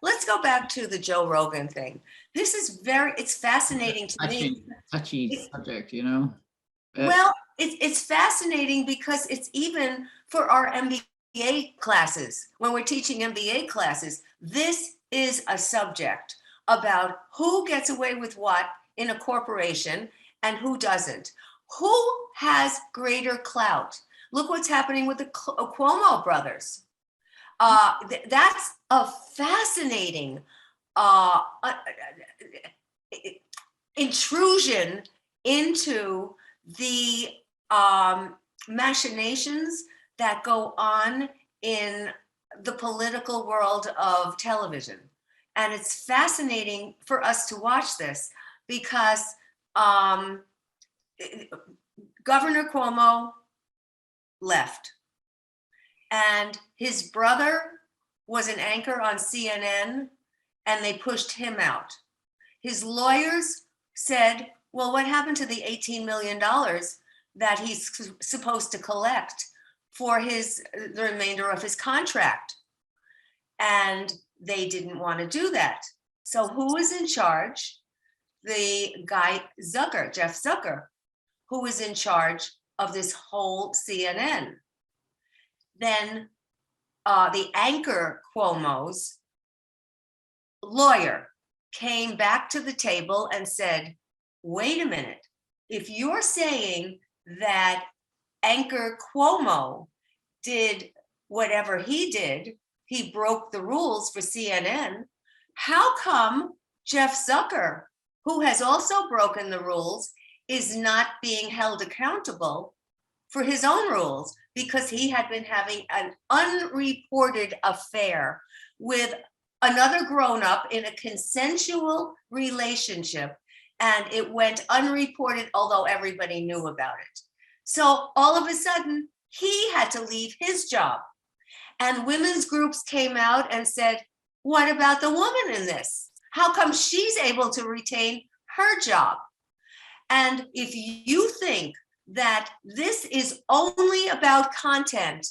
let's go back to the Joe Rogan thing. This is it's fascinating to me. Touchy subject, you know? Well, it's fascinating because it's even for our MBA classes. When we're teaching MBA classes, this is a subject about who gets away with what in a corporation and who doesn't. Who has greater clout? Look what's happening with the Cuomo brothers. That's a fascinating intrusion into the machinations that go on in the political world of television. And it's fascinating for us to watch this because Governor Cuomo left, and his brother was an anchor on CNN, and they pushed him out. His lawyers said, well, what happened to the $18 million that he's supposed to collect for the remainder of his contract? And they didn't want to do that. So who was in charge? The guy, Zucker, Jeff Zucker, who was in charge of this whole CNN. Then the anchor Cuomo's lawyer came back to the table and said, wait a minute, if you're saying that anchor Cuomo did whatever he did, he broke the rules for CNN, how come Jeff Zucker, who has also broken the rules, is not being held accountable for his own rules? Because he had been having an unreported affair with another grown-up in a consensual relationship, and it went unreported, although everybody knew about it. So all of a sudden, he had to leave his job. And women's groups came out and said, what about the woman in this? How come she's able to retain her job? And if you think that this is only about content,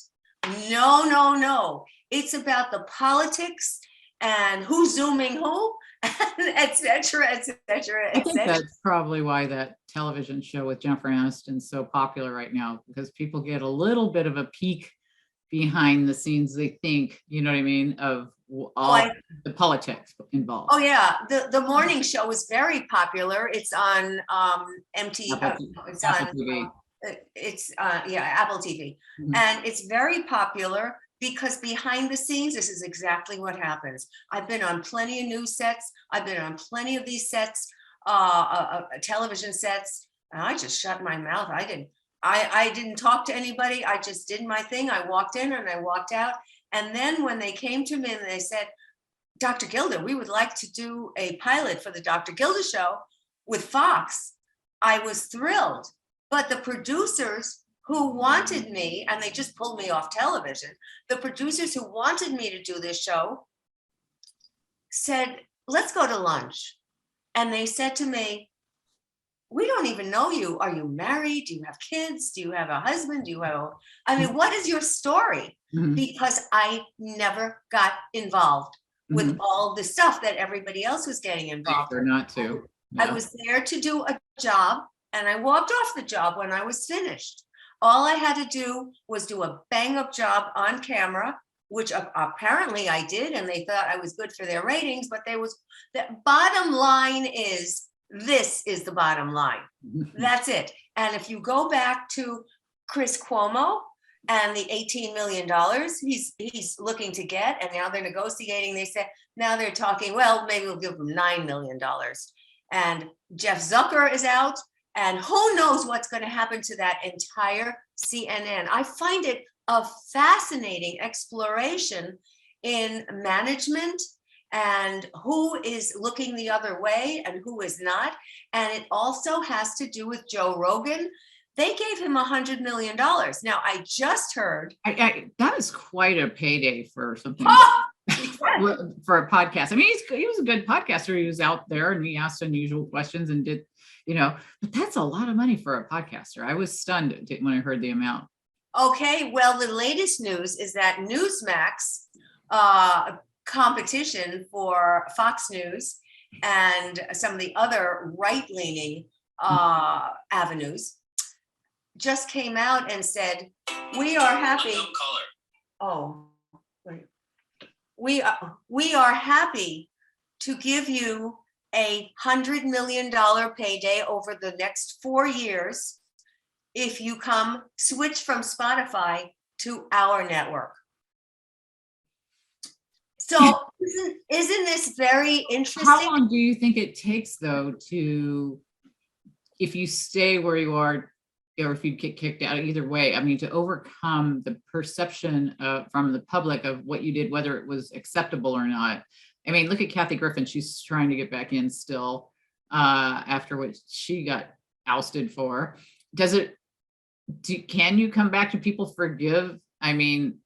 no. It's about the politics and who's Zooming who, et cetera. I think that's probably why that television show with Jennifer Aniston is so popular right now, because people get a little bit of a peek behind the scenes, they think, you know what I mean, of all the politics involved. Oh yeah, the morning show is very popular. It's on MTV. It's on TV. Apple TV. Mm-hmm. And it's very popular because behind the scenes, this is exactly what happens. I've been on plenty of news sets. I've been on plenty of these sets, television sets, and I just shut my mouth. I didn't talk to anybody. I just did my thing. I walked in and I walked out. And then when they came to me and they said, Dr. Gilda, we would like to do a pilot for the Dr. Gilda show with Fox, I was thrilled. But the producers who wanted me, and they just pulled me off television, the producers who wanted me to do this show said, let's go to lunch. And they said to me, we don't even know you. Are you married? Do you have kids? Do you have a husband? What is your story? Mm-hmm. Because I never got involved with all the stuff that everybody else was getting involved in. Not to. Yeah. I was there to do a job, and I walked off the job when I was finished. All I had to do was do a bang-up job on camera, which apparently I did, and they thought I was good for their ratings, but the bottom line is, this is the bottom line. That's it. And if you go back to Chris Cuomo and the $18 million he's looking to get, and now they're negotiating, they said, now they're talking, well, maybe we'll give him $9 million. And Jeff Zucker is out, and who knows what's going to happen to that entire CNN. I find it a fascinating exploration in management and who is looking the other way and who is not. And it also has to do with Joe Rogan. They gave him $100 million. Now, I just heard. That is quite a payday for something. For a podcast. I mean, he was a good podcaster. He was out there and he asked unusual questions and did, but that's a lot of money for a podcaster. I was stunned when I heard the amount. Okay, well, the latest news is that Newsmax competition for Fox News and some of the other right-leaning avenues, just came out and said, we are happy. Oh, wait. We are happy to give you $100 million payday over the next 4 years if you switch from Spotify to our network. So isn't this very interesting? How long do you think it takes, though, if you stay where you are, or if you get kicked out, either way, I mean, to overcome the perception from the public of what you did, whether it was acceptable or not? I mean, look at Kathy Griffin. She's trying to get back in still after what she got ousted for. Can you come back? Do people forgive? I mean,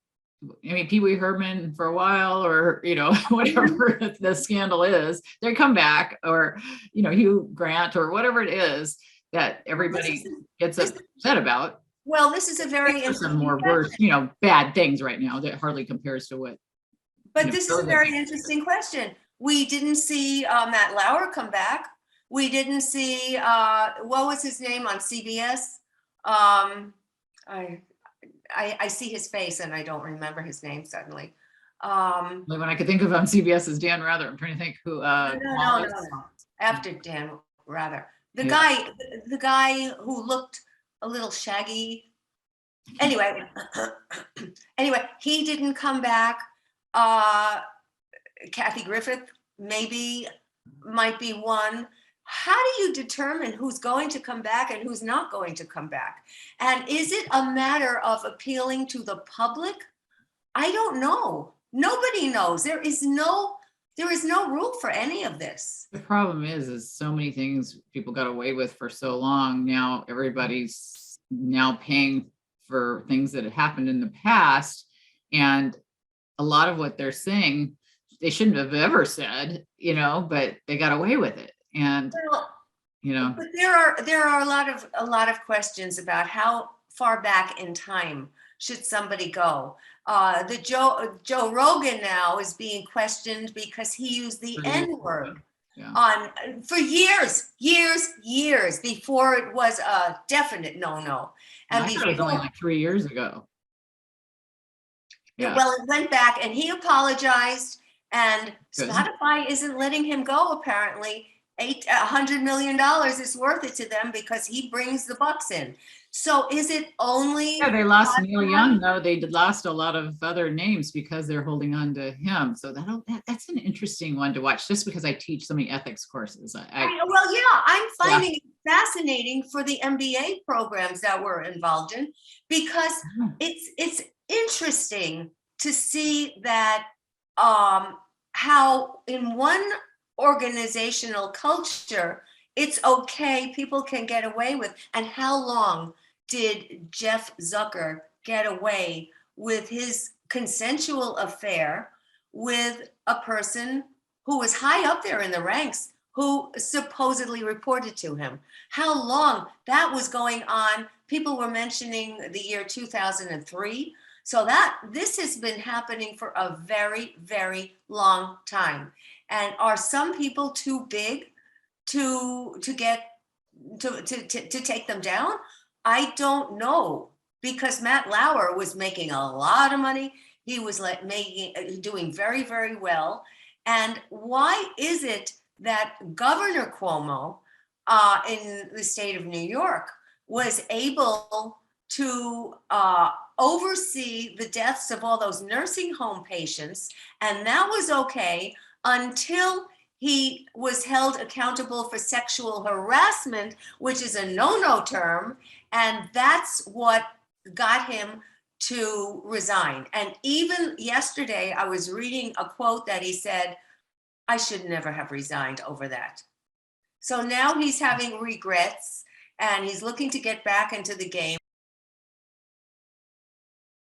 Pee Wee Herman for a while, or, whatever the scandal is, they come back, or, Hugh Grant, or whatever it is that everybody gets upset about. Well, this is a very interesting some more worse, bad things right now that hardly compares to what. But this is a very interesting question. We didn't see Matt Lauer come back. We didn't see, what was his name on CBS? I see his face and I don't remember his name suddenly. When I could think of on CBS is Dan Rather. I'm trying to think who. No. After Dan Rather, the guy who looked a little shaggy. Anyway, he didn't come back. Kathy Griffith might be one. How do you determine who's going to come back and who's not going to come back? And is it a matter of appealing to the public? I don't know. Nobody knows. There is no rule for any of this. The problem is so many things people got away with for so long. Now everybody's now paying for things that had happened in the past. And a lot of what they're saying, they shouldn't have ever said, but they got away with it. And but there are a lot of questions about how far back in time should somebody go. The Joe Rogan now is being questioned because he used the N-word for years before it was a definite no. And it was only like 3 years ago. Yeah. Well, it went back and he apologized, and Spotify isn't letting him go apparently. $100 million is worth it to them because he brings the bucks in. So is it only? Yeah, they lost Neil Young, though. They lost a lot of other names because they're holding on to him. So that's an interesting one to watch, just because I teach so many ethics courses. I'm finding it fascinating for the MBA programs that we're involved in, because it's interesting to see that how in one organizational culture it's okay, people can get away with. And how long did Jeff Zucker get away with his consensual affair with a person who was high up there in the ranks, who supposedly reported to him? How long that was going on? People were mentioning the year 2003. So this has been happening for a very, very long time. And are some people too big to take them down? I don't know, because Matt Lauer was making a lot of money. He was doing very, very well. And why is it that Governor Cuomo in the state of New York was able to oversee the deaths of all those nursing home patients, and that was okay until he was held accountable for sexual harassment, which is a no-no term, and that's what got him to resign. And even yesterday, I was reading a quote that he said, "I should never have resigned over that." So now he's having regrets, and he's looking to get back into the game.